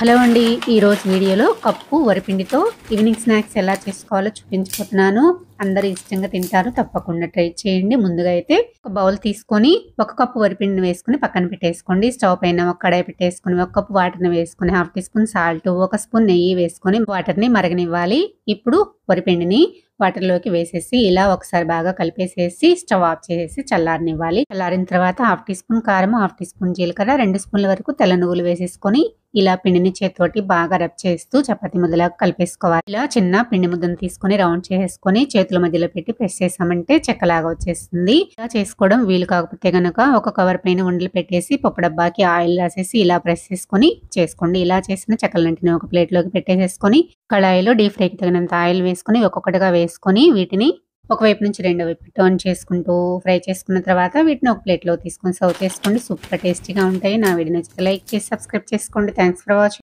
Hello అండి. ఈరోజు వీడియోలో కప్పు వరిపిండితో ఈవినింగ్ స్నాక్స్ ఎలా చేసుకోవాలో చూపించబోతున్నాను. అందరూ ఇష్టంగా తింటారు. తప్పకుండా ట్రై చేయండి. ముందుగా అయితే ఒక బౌల్ తీసుకొని 1 కప్పు వరిపిండిని వేసుకొని పక్కన పెట్టేసుకోండి. స్టవ్ పైన ఒక కడాయి పెట్టేసుకొని 1 కప్పు వాటర్‌ని వేసుకొని 1/2 టీ స్పూన్ సాల్ట్, 1 స్పూన్ నెయ్యి వేసుకొని వాటర్‌ని మరగనివ్వాలి. ఇప్పుడు వరిపిండిని వాటర్‌లోకి వేసేసి ఇలా ఒకసారి బాగా కలిపేసేసి స్టవ్ ఆఫ్ చేసేసి చల్లారనివ్వాలి. చల్లారిన తర్వాత 1/2 టీ స్పూన్ కారం, 1/2 టీ స్పూన్ జీలకర్ర, 2 స్పూన్ల వరకు తెల్ల నువ్వులు వేసేసుకొని ఇలా పిండిని చేత్తోటి బాగా రబ్ చేస్తూ చపాతీ ముద్దలాగా కలిపేసుకోవాలి. ఇలా చిన్న పిండి ముద్దను తీసుకొని రౌండ్ చేసేసుకొని చేతుల మధ్యలో పెట్టి ప్రెస్ చేసామంటే చెక్కలాగా వచ్చేస్తుంది. ఇలా చేసుకోవడం వీలు కాకపోతే గనక ఒక కవర్ పైన ఉండలు పెట్టేసి పప్పు డబ్బాకి ఆయిల్ రాసేసి ఇలా ప్రెస్ చేసుకొని చేసుకోండి. ఇలా చేసిన చెక్కలంటిని ఒక ప్లేట్లోకి పెట్టేసేసుకొని కళాయిలో డీప్ ఫ్రైకి తగినంత ఆయిల్ వేసుకొని ఒక్కొక్కటిగా వేసుకొని వీటిని ఒకవైపు నుంచి రెండో వైపు టర్న్ చేసుకుంటూ ఫ్రై చేసుకున్న తర్వాత వీటిని ఒక ప్లేట్లో తీసుకొని సర్వ్ చేసుకోండి. సూపర్ టేస్టీగా ఉంటాయి. నా వీడియో నచ్చితే లైక్ చేసి సబ్స్క్రైబ్ చేసుకోండి. Thanks for watching.